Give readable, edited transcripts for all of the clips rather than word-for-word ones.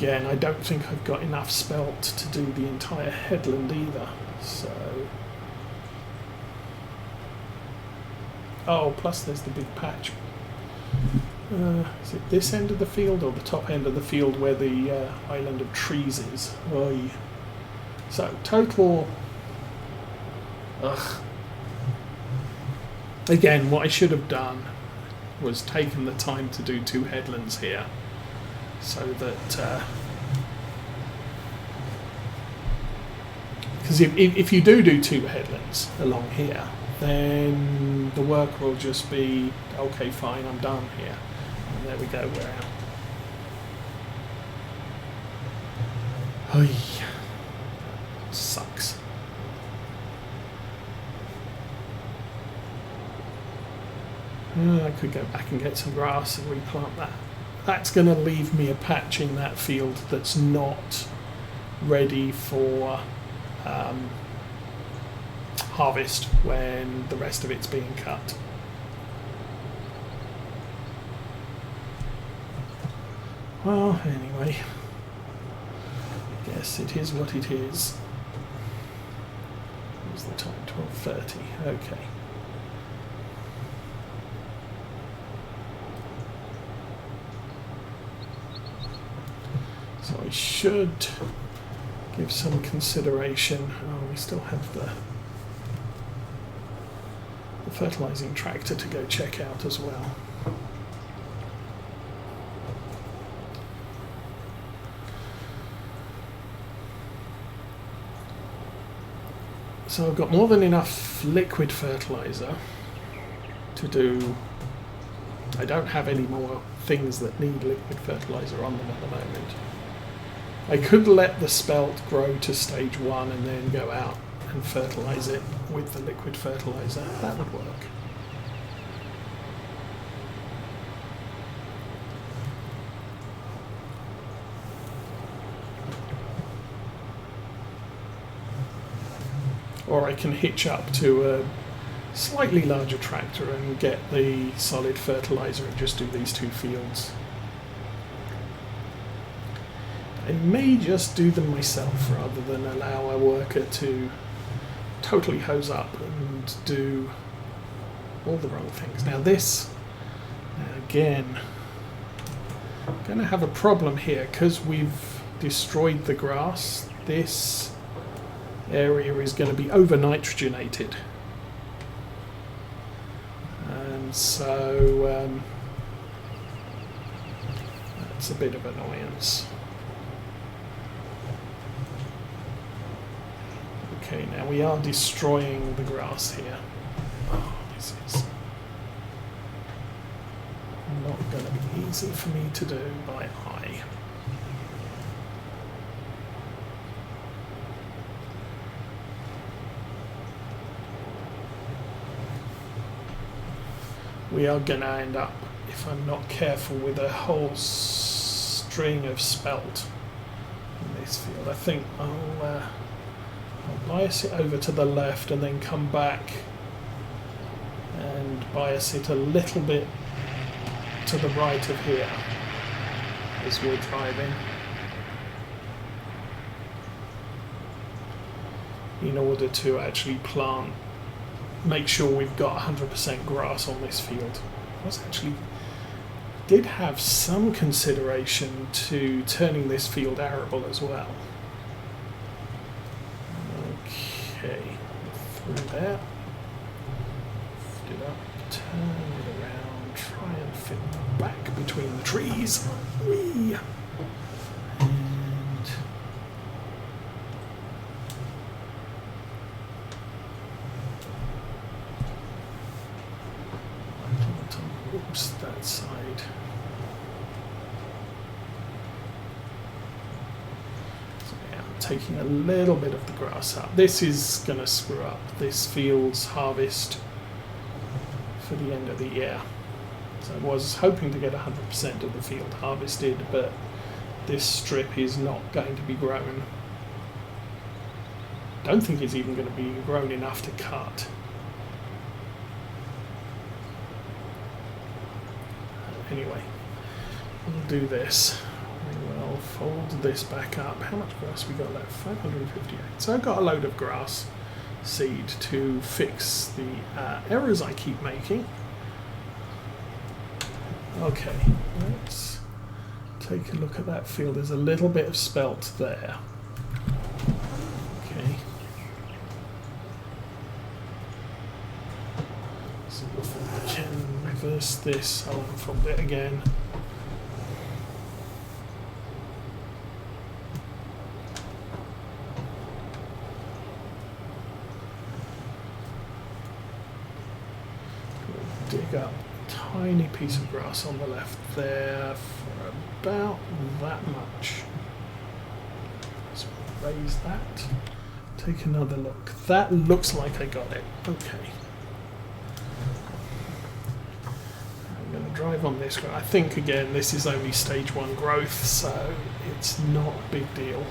again, I don't think I've got enough spelt to do the entire headland either. So, oh, plus there's the big patch. Is it this end of the field or the top end of the field where the island of trees is? Oy. So total. Ugh. Again, what I should have done was taken the time to do 2 headlands here, so that because if you do 2 headlands along here, then the work will just be okay. Fine, I'm done here. And there we go. We're out. Oy. Sucks. I could go back and get some grass and replant that. That's going to leave me a patch in that field that's not ready for harvest when the rest of it's being cut. Well, anyway, I guess it is what it is. What's the time? 12:30. Okay. So I should give some consideration. Oh, we still have the fertilizing tractor to go check out as well. So I've got more than enough liquid fertilizer to do. I don't have any more things that need liquid fertilizer on them at the moment. I could let the spelt grow to stage 1 and then go out and fertilize it with the liquid fertilizer. That would work. Or I can hitch up to a slightly larger tractor and get the solid fertilizer and just do these 2 fields. I may just do them myself rather than allow a worker to totally hose up and do all the wrong things. Now this, again, I'm going to have a problem here because we've destroyed the grass. This area is going to be over nitrogenated. And so that's a bit of annoyance. Okay, now we are destroying the grass here. Oh, this is not going to be easy for me to do by eye. We are going to end up, if I'm not careful, with a whole string of spelt in this field. I think I'll bias it over to the left and then come back and bias it a little bit to the right of here as we're driving, in order to actually plant, make sure we've got 100% grass on this field. I was actually did have some consideration to turning this field arable as well. Okay, through there, lift it up, turn it around, try and fit back between the trees. Whee! And oops, that side. Taking a little bit of the grass out. This is going to screw up this field's harvest for the end of the year. So I was hoping to get 100% of the field harvested, but this strip is not going to be grown. I don't think it's even going to be grown enough to cut. Anyway, we'll do this. We will fold this back up. How much grass we got left? 558. So I've got a load of grass seed to fix the errors I keep making. Okay, let's take a look at that field. There's a little bit of spelt there. Okay. So if I can reverse this, I'll unfold it again. Dig up a tiny piece of grass on the left there for about that much. Let's raise that. Take another look. That looks like I got it. Okay. I'm going to drive on this. I think again this is only stage 1 growth, so it's not a big deal.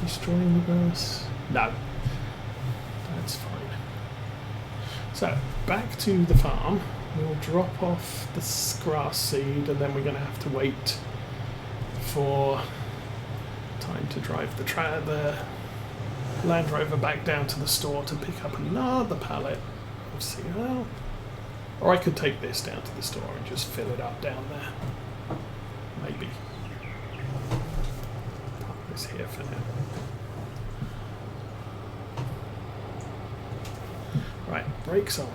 Destroying the grass? No. That's fine. So, back to the farm. We'll drop off the grass seed and then we're going to have to wait for time to drive the Land Rover back down to the store to pick up another pallet of cereal. Or I could take this down to the store and just fill it up down there. Maybe. Park this here for now. Right, brakes on.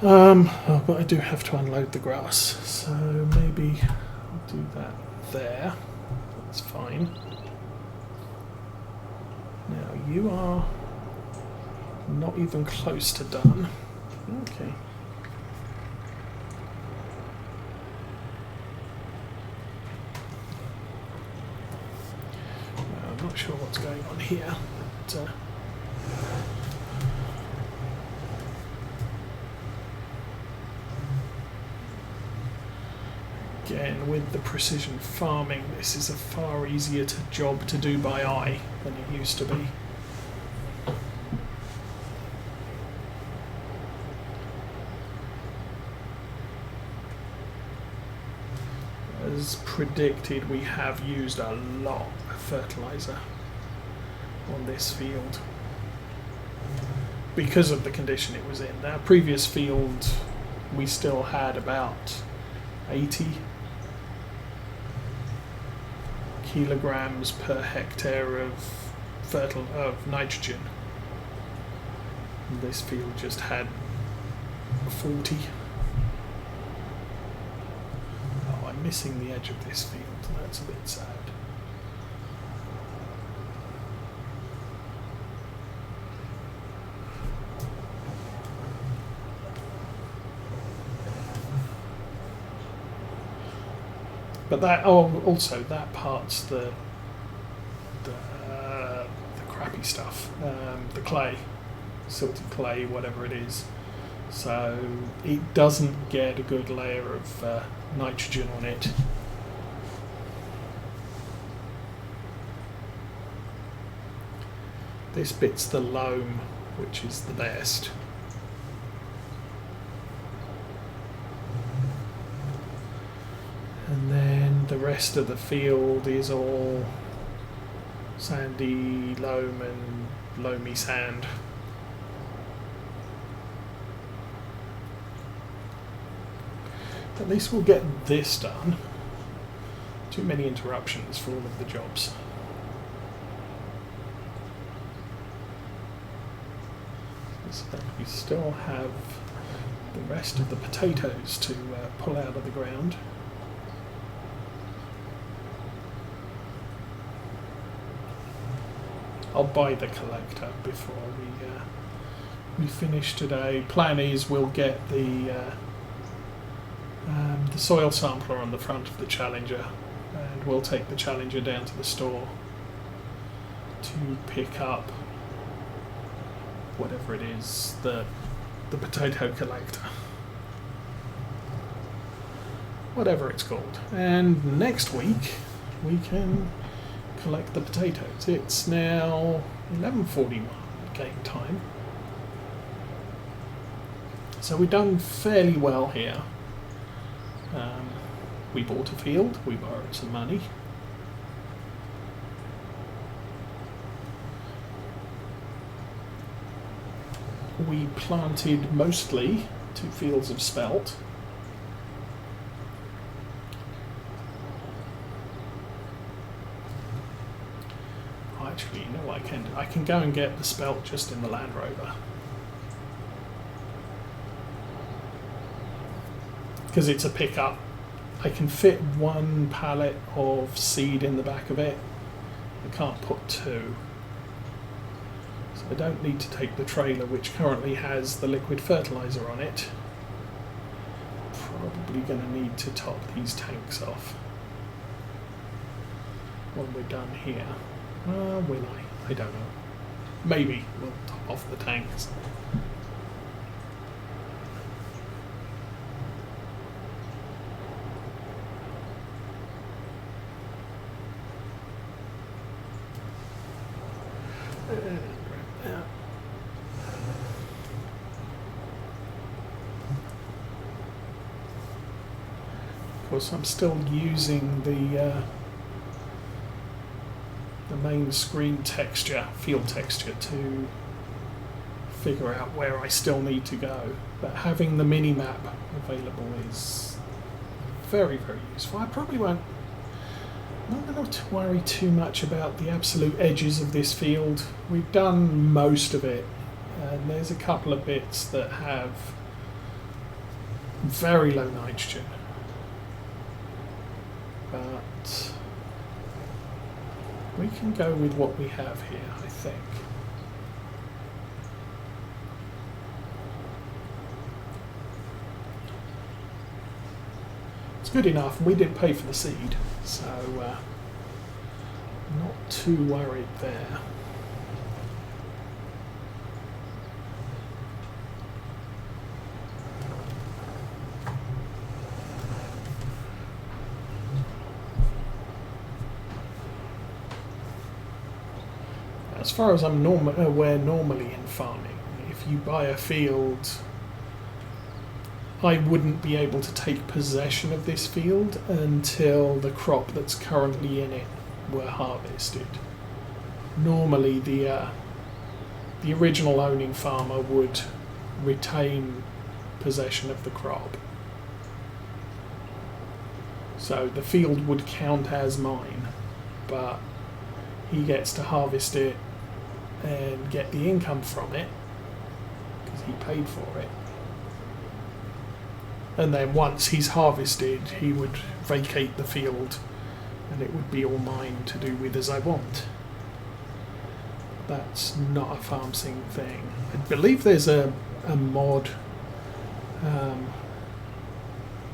But I do have to unload the grass, so maybe I'll do that there. That's fine. Now you are not even close to done. Okay. I'm not sure what's going on here, but again, with the precision farming, this is a far easier job to do by eye than it used to be. As predicted, we have used a lot of fertilizer on this field because of the condition it was in. Our previous field, we still had about 80 kilograms per hectare of nitrogen. This field just had 40. Oh, I'm missing the edge of this field. That's a bit sad. But that, also that part's the crappy stuff, the clay, silted clay, whatever it is. So it doesn't get a good layer of nitrogen on it. This bit's the loam, which is the best. And then the rest of the field is all sandy loam and loamy sand. At least we'll get this done. Too many interruptions for all of the jobs. So we still have the rest of the potatoes to pull out of the ground. I'll buy the collector before we finish today. Plan is we'll get the soil sampler on the front of the Challenger, and we'll take the Challenger down to the store to pick up whatever it is, the potato collector, whatever it's called. And next week we can collect the potatoes. It's now 11:41 game time. So we've done fairly well here. We bought a field, we borrowed some money. We planted mostly 2 fields of spelt. Oh, actually, you know what I can do? I can go and get the spelt just in the Land Rover. Because it's a pickup. I can fit 1 pallet of seed in the back of it. I can't put 2. So I don't need to take the trailer, which currently has the liquid fertilizer on it. Probably going to need to top these tanks off when we're done here. Will I? I don't know. Maybe we'll top off the tanks. Of course, I'm still using the main screen texture, field texture, to figure out where I still need to go. But having the mini map available is very, very useful. I probably won't. I'm not going to worry too much about the absolute edges of this field. We've done most of it, and there's a couple of bits that have very low nitrogen. But we can go with what we have here, I think. It's good enough. We did pay for the seed, so not too worried there. As far as I'm aware, normally in farming, if you buy a field, I wouldn't be able to take possession of this field until the crop that's currently in it were harvested. Normally the original owning farmer would retain possession of the crop. So the field would count as mine, but he gets to harvest it and get the income from it because he paid for it. And then once he's harvested, he would vacate the field and it would be all mine to do with as I want. That's not a farm sim thing. I believe there's a mod,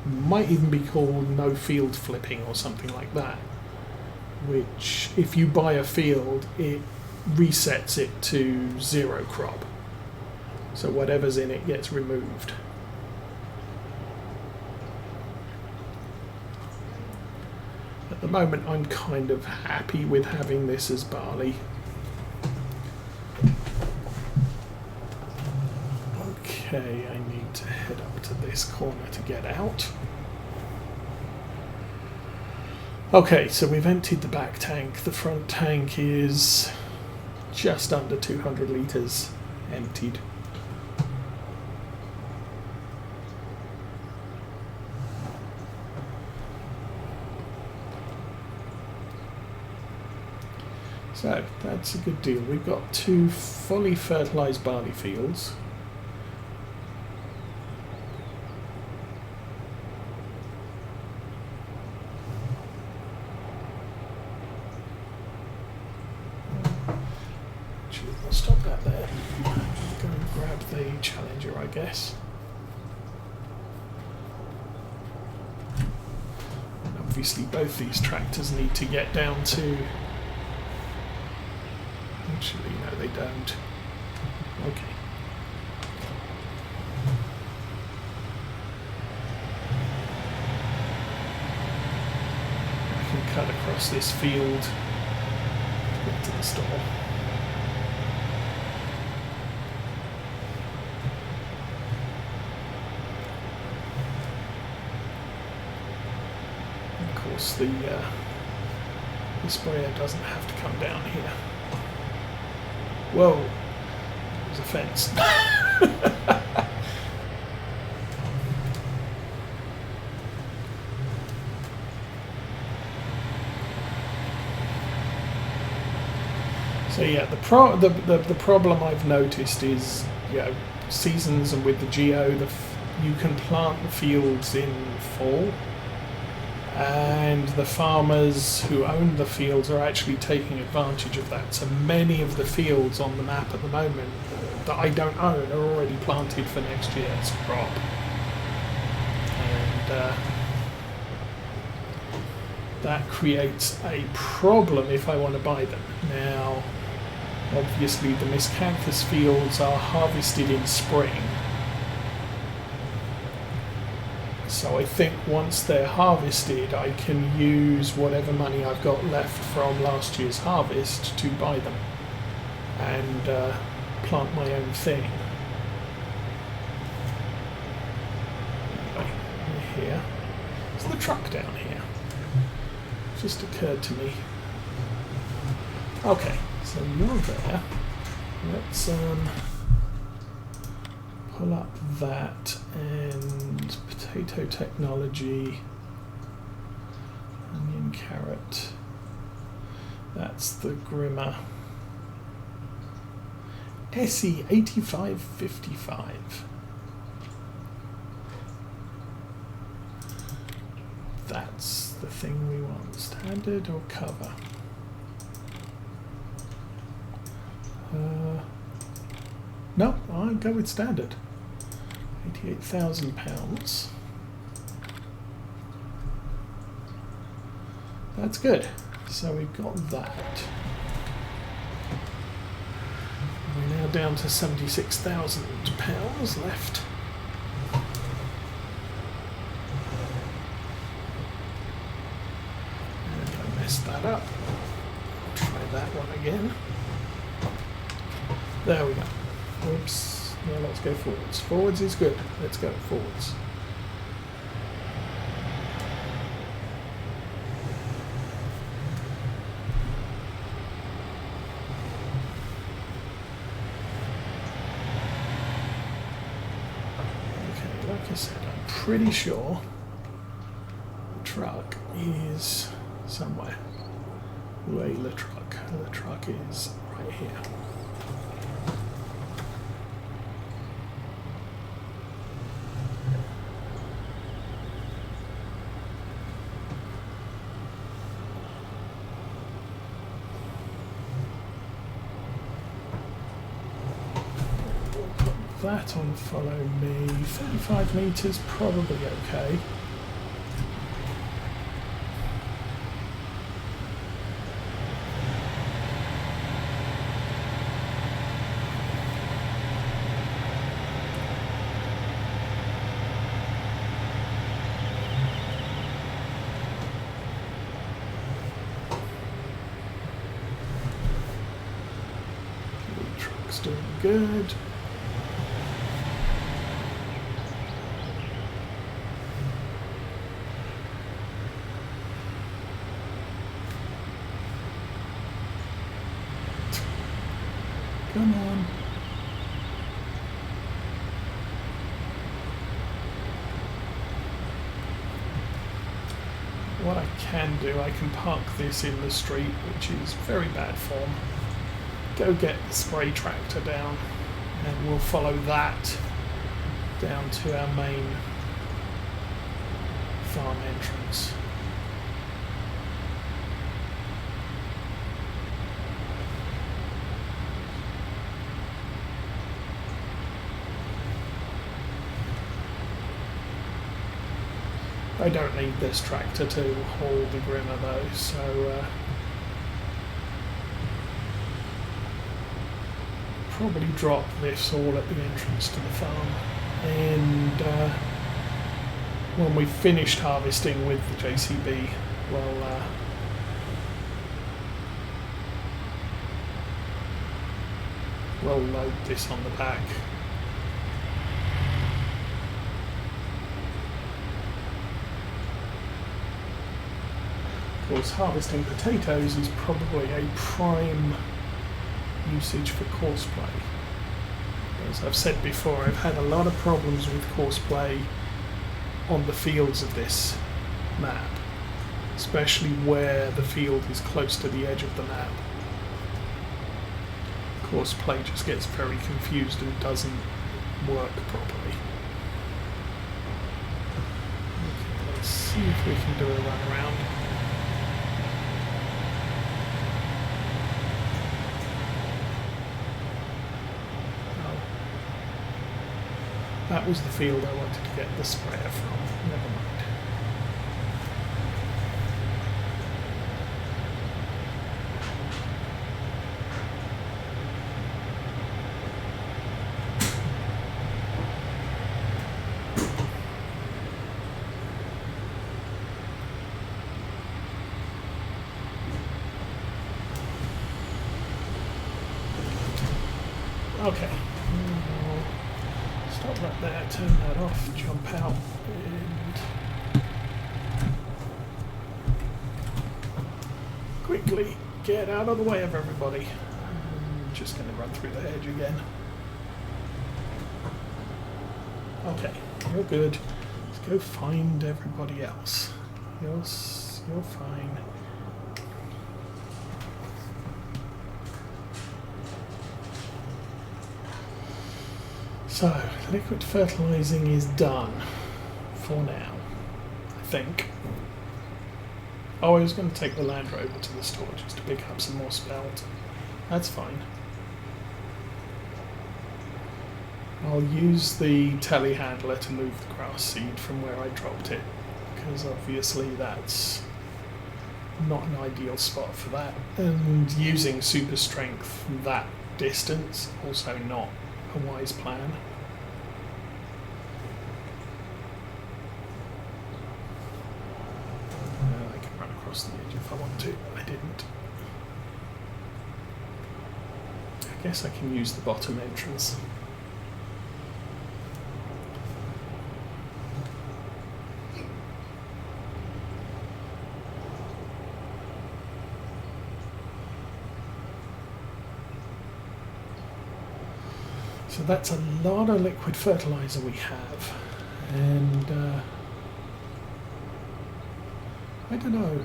might even be called no field flipping or something like that, which if you buy a field, it resets it to 0 crop. So whatever's in it gets removed. At the moment, I'm kind of happy with having this as barley. Okay, I need to head up to this corner to get out. Okay, so we've emptied the back tank. The front tank is just under 200 litres emptied. So that's a good deal. We've got 2 fully fertilised barley fields. Actually, I'll stop that there. Go and grab the Challenger, I guess. And obviously both these tractors need to get down to... Actually, no, they don't. Okay. I can cut across this field to get to the store. course the sprayer doesn't have to come down here. Whoa, there's a fence. So yeah, the problem I've noticed is, you know, seasons and with the geo, you can plant the fields in fall, and the farmers who own the fields are actually taking advantage of that. So many of the fields on the map at the moment that I don't own are already planted for next year's crop, and that creates a problem if I want to buy them. Now, obviously the miscanthus fields are harvested in spring, so I think once they're harvested I can use whatever money I've got left from last year's harvest to buy them and plant my own thing. Anyway, we're here. Is the truck down here? It just occurred to me. Okay. So you're there. Let's pull up that and potato technology, onion, carrot. That's the Grimmer. SE 8555. That's the thing we want. Standard or cover? No, I'll go with standard. £88,000. That's good. So we've got that. We're now down to £76,000 left. And I messed that up. Try that one again. There we go. Oops. Now let's go forwards. Forwards is good. Let's go forwards. Okay, like I said, I'm pretty sure the truck is somewhere. Where the truck? The truck is right here. That on follow me. 35 meters, probably okay. The truck's doing good. Come on. What I can do, I can park this in the street, which is very bad form. Go get the spray tractor down, and we'll follow that down to our main farm entrance. I don't need this tractor to haul the Grimmer though, so probably drop this all at the entrance to the farm, and when we've finished harvesting with the JCB, we'll load this on the back. Of course, harvesting potatoes is probably a prime usage for courseplay. As I've said before, I've had a lot of problems with courseplay on the fields of this map, especially where the field is close to the edge of the map. Courseplay just gets very confused and doesn't work properly. Okay, let's see if we can do a run around. That was the field I wanted to get the sprayer from. Never mind. Okay. Stop right there, turn that off, jump out, and quickly get out of the way of everybody. I'm just going to run through the hedge again. Okay, you're good. Let's go find everybody else. You're fine. So, liquid fertilizing is done for now, I think. Oh, I was going to take the Land Rover to the store just to pick up some more spelt. That's fine. I'll use the telehandler to move the grass seed from where I dropped it, because obviously that's not an ideal spot for that. And using super strength that distance, also not a wise plan. I can run across the edge if I want to, but I didn't. I guess I can use the bottom entrance. So that's a lot of liquid fertilizer we have, and I don't know.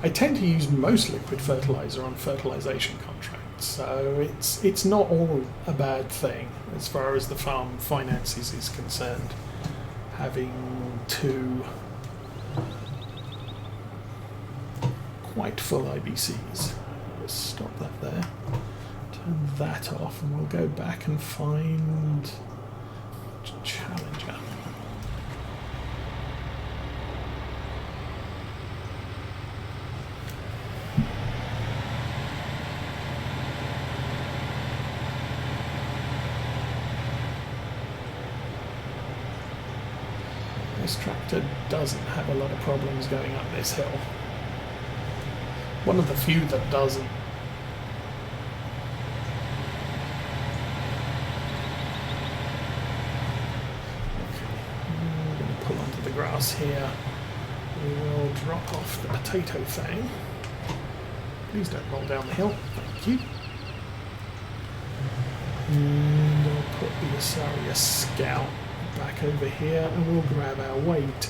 I tend to use most liquid fertilizer on fertilization contracts, so it's not all a bad thing as far as the farm finances is concerned. Having two quite full IBCs. Let's stop that there. Turn that off, and we'll go back and find Challenger. This tractor doesn't have a lot of problems going up this hill. One of the few that doesn't. Okay, I'm going to pull onto the grass here. We will drop off the potato thing. Please don't roll down the hill. Thank you. And I'll put the Asaria Scout back over here, and we'll grab our weight,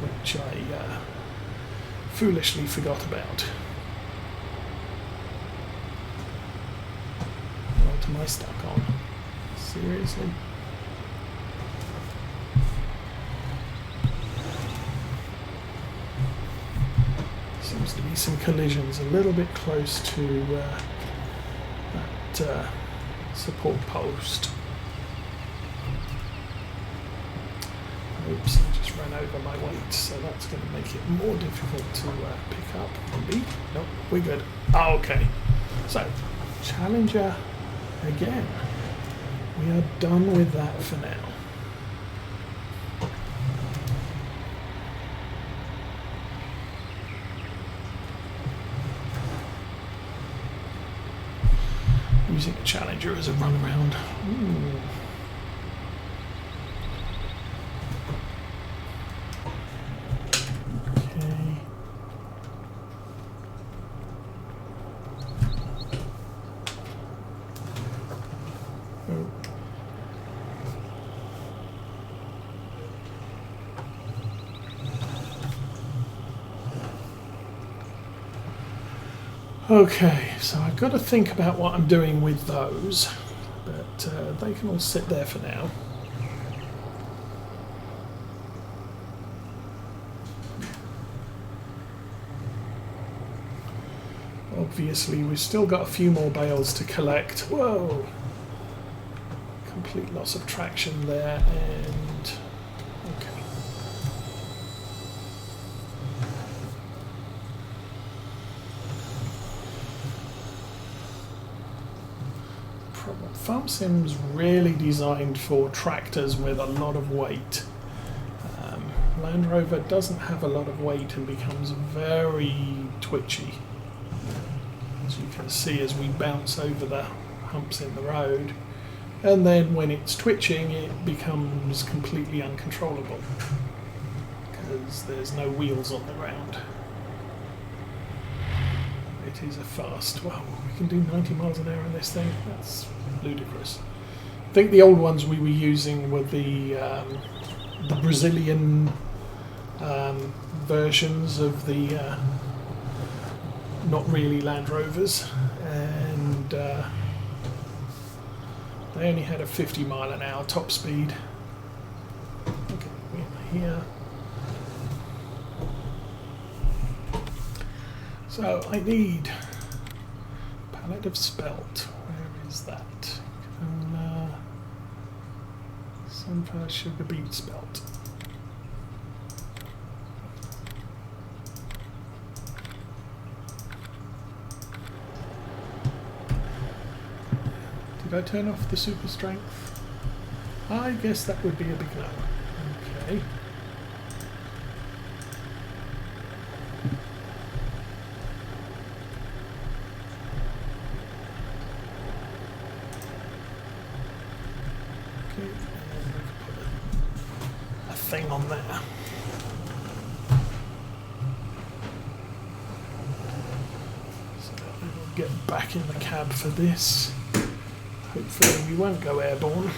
which I foolishly forgot about. What am I stuck on? Seriously? Seems to be some collisions a little bit close to that support post. Oops, I just ran over my weight, so that's going to make it more difficult to pick up. Maybe? Nope, we're good. Oh, okay. So, Challenger again. We are done with that for now. Using a Challenger as a runaround. Ooh. Okay, so I've got to think about what I'm doing with those, but they can all sit there for now. Obviously, we've still got a few more bales to collect. Whoa! Complete loss of traction there, and okay. Farm Sim's really designed for tractors with a lot of weight. Land Rover doesn't have a lot of weight and becomes very twitchy. As you can see as we bounce over the humps in the road, and then when it's twitching it becomes completely uncontrollable because there's no wheels on the ground. It is a fast, well, we can do 90 miles an hour in this thing, that's ludicrous. I think the old ones we were using were the Brazilian versions of the not really Land Rovers, and they only had a 50 mile an hour top speed. Okay, we're here. So I need a pallet of spelt. Where is that? Sunflower sugar beet spelt. Did I turn off the super strength? I guess that would be a big no. Okay. Thing on there. So we will get back in the cab for this. Hopefully we won't go airborne.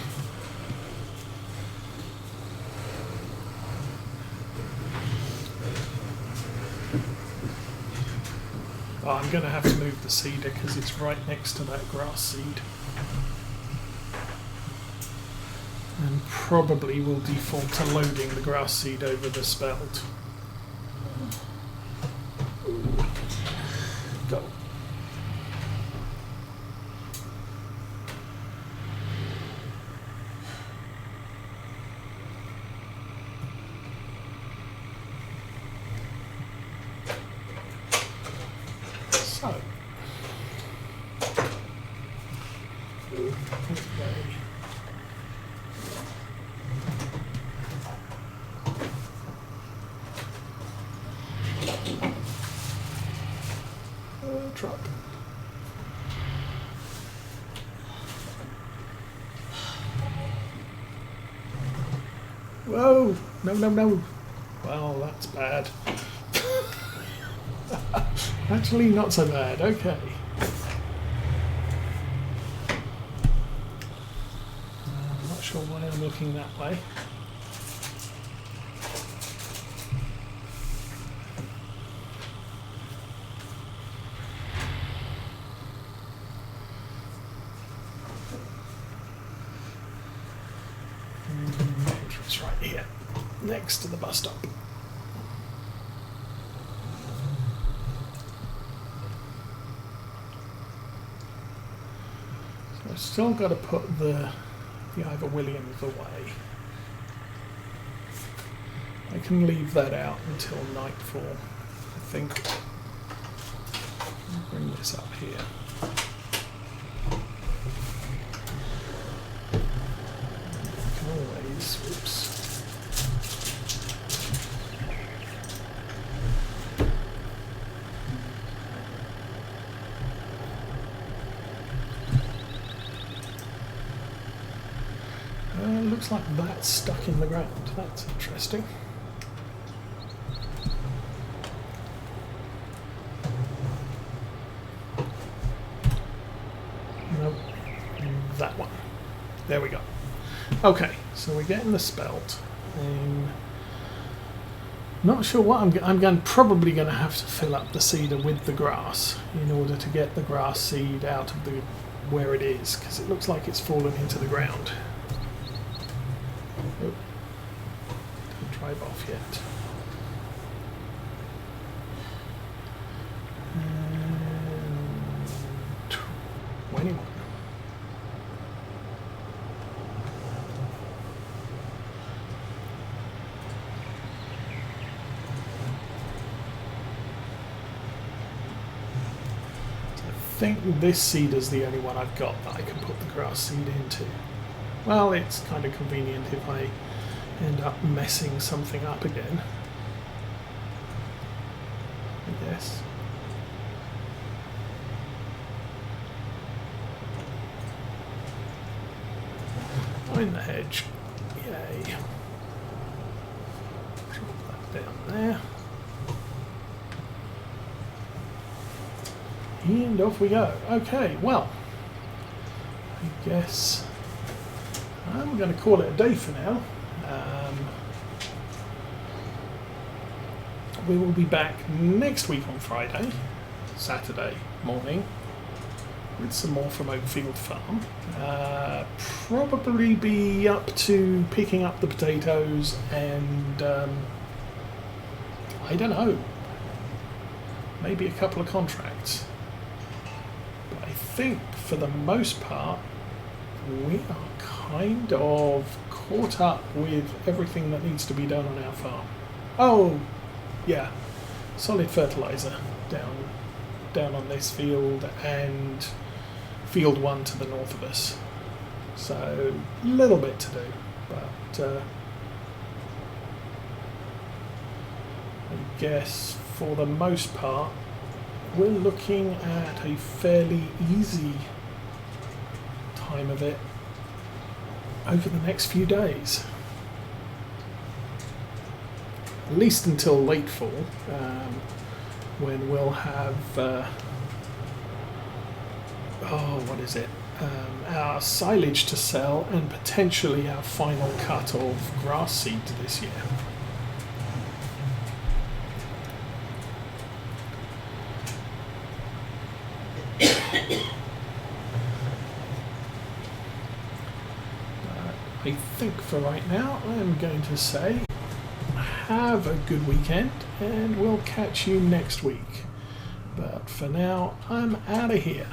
Oh, I'm going to have to move the seeder because it's right next to that grass seed. And probably will default to loading the grass seed over the spelt. Go. So. Truck. Whoa! No, no, no. Well, that's bad. Actually, not so bad. Okay. I'm not sure why I'm looking that way. Entrance right here, next to the bus stop. So I've still got to put the Ivor Williams away. I can leave that out until nightfall, I think. I'll bring this up here. Always, whoops. Looks like that's stuck in the ground. That's interesting. Nope, that one. There we go. Okay, so we're getting the spelt. Not sure what I'm probably going to have to fill up the seeder with the grass in order to get the grass seed out of the where it is, because it looks like it's fallen into the ground. Oh, didn't drive off yet. And 21. I think this seed is the only one I've got that I can put the grass seed into. Well, it's kind of convenient if I end up messing something up again, I guess. Find the hedge. Yay. Drop that down there. And off we go. Okay, well, I guess I'm going to call it a day for now. We will be back next week on Friday, Saturday morning, with some more from Oakfield Farm. Probably be up to picking up the potatoes and, I don't know, maybe a couple of contracts. But I think for the most part, we are kind of caught up with everything that needs to be done on our farm. Oh, yeah, solid fertilizer down on this field and field 1 to the north of us. So a little bit to do, but I guess for the most part we're looking at a fairly easy time of it over the next few days. At least until late fall, when we'll have, what is it? Our silage to sell and potentially our final cut of grass seed this year. I think for right now I'm going to say have a good weekend and we'll catch you next week. But for now, I'm out of here.